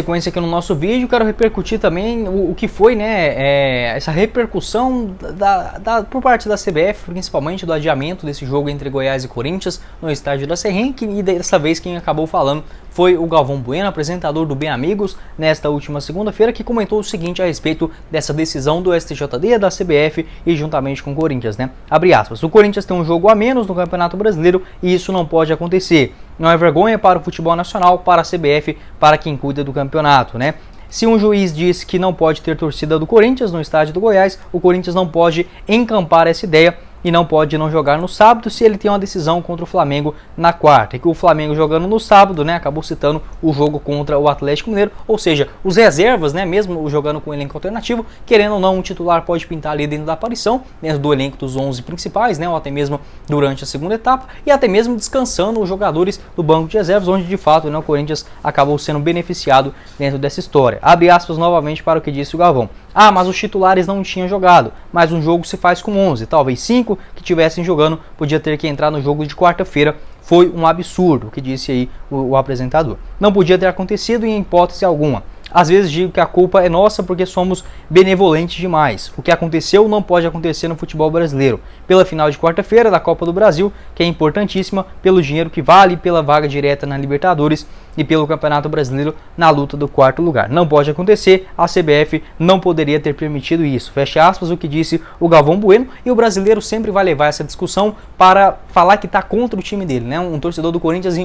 Sequência aqui no nosso vídeo, quero repercutir também o que foi, né, essa repercussão por parte da CBF, principalmente do adiamento desse jogo entre Goiás e Corinthians no estádio da Serrinha, e dessa vez quem acabou falando foi o Galvão Bueno, apresentador do Bem Amigos, nesta última segunda-feira, que comentou o seguinte a respeito dessa decisão do STJD, da CBF e juntamente com o Corinthians, né? Abre aspas, o Corinthians tem um jogo a menos no Campeonato Brasileiro e isso não pode acontecer. Não é vergonha para o futebol nacional, para a CBF, para quem cuida do campeonato, né? Se um juiz diz que não pode ter torcida do Corinthians no estádio do Goiás, o Corinthians não pode encampar essa ideia e não pode não jogar no sábado se ele tem uma decisão contra o Flamengo na quarta. E que o Flamengo jogando no sábado, né, acabou citando o jogo contra o Atlético Mineiro, ou seja, os reservas, né, mesmo jogando com o elenco alternativo, querendo ou não, um titular pode pintar ali dentro da aparição, dentro do elenco dos 11 principais, né, ou até mesmo durante a segunda etapa, e até mesmo descansando os jogadores do banco de reservas, onde de fato, né, o Corinthians acabou sendo beneficiado dentro dessa história. Abre aspas novamente para o que disse o Galvão. Ah, mas os titulares não tinham jogado, mas um jogo se faz com 11, talvez 5 que tivessem jogando, podia ter que entrar no jogo de quarta-feira. Foi um absurdo o que disse aí o apresentador. Não podia ter acontecido em hipótese alguma. Às vezes digo que a culpa é nossa porque somos benevolentes demais. O que aconteceu não pode acontecer no futebol brasileiro. Pela final de quarta-feira da Copa do Brasil, que é importantíssima, pelo dinheiro que vale, pela vaga direta na Libertadores e pelo Campeonato Brasileiro na luta do quarto lugar. Não pode acontecer, a CBF não poderia ter permitido isso. Fecha aspas, o que disse o Galvão Bueno, e o brasileiro sempre vai levar essa discussão para falar que está contra o time dele, né? Um torcedor do Corinthians,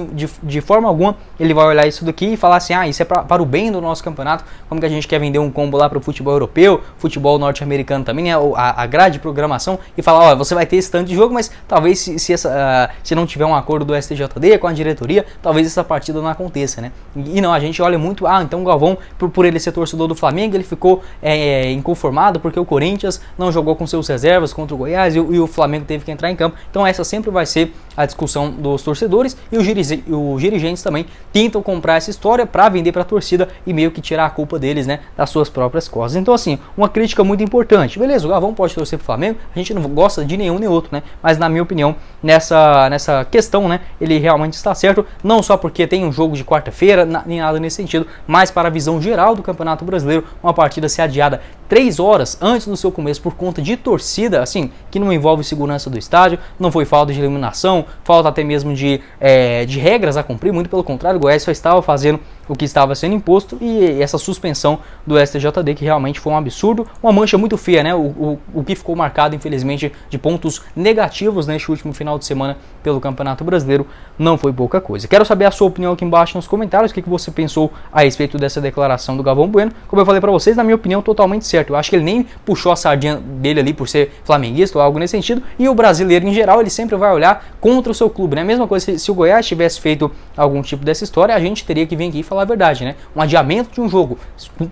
de forma alguma, ele vai olhar isso daqui e falar assim, ah, isso é para o bem do nosso campeonato, como que a gente quer vender um combo lá para o futebol europeu, futebol norte-americano também, né? A grade de programação, e falar, ó, você vai ter esse tanto de jogo, mas talvez se não tiver um acordo do STJD com a diretoria, talvez essa partida não aconteça, né? E não, a gente olha muito, então o Galvão, por ele ser torcedor do Flamengo, ele ficou inconformado porque o Corinthians não jogou com seus reservas contra o Goiás e o Flamengo teve que entrar em campo. Então essa sempre vai ser a discussão dos torcedores, e os dirigentes também tentam comprar essa história para vender para a torcida e meio que tirar a culpa deles, né, das suas próprias costas. Então assim, uma crítica muito importante. Beleza, o Galvão pode torcer pro Flamengo, a gente não gosta de nenhum nem outro, né? Mas na minha opinião, nessa questão, né, ele realmente está certo, não só porque tem um jogo de quarta-feira, nem nada nesse sentido, mas para a visão geral do Campeonato Brasileiro, uma partida ser adiada 3 horas antes do seu começo por conta de torcida, assim, que não envolve segurança do estádio, não foi falta de iluminação, falta até mesmo de regras a cumprir, muito pelo contrário, o Goiás só estava fazendo o que estava sendo imposto, e essa suspensão do STJD, que realmente foi um absurdo, uma mancha muito feia, né? O que ficou marcado, infelizmente, de pontos negativos neste último final de semana pelo Campeonato Brasileiro, não foi pouca coisa. Quero saber a sua opinião aqui embaixo nos comentários, o que você pensou a respeito dessa declaração do Galvão Bueno. Como eu falei pra vocês, na minha opinião, totalmente certo. Eu acho que ele nem puxou a sardinha dele ali por ser flamenguista ou algo nesse sentido, e o brasileiro em geral, ele sempre vai olhar contra o seu clube, né? Mesma coisa, se o Goiás tivesse feito algum tipo dessa história, a gente teria que vir aqui e falar a verdade, né? Um adiamento de um jogo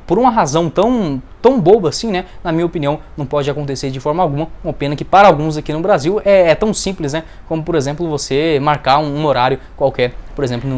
por uma razão tão boba assim, né? Na minha opinião, não pode acontecer de forma alguma. Uma pena que para alguns aqui no Brasil é tão simples, né? Como, por exemplo, você marcar um horário qualquer, por exemplo,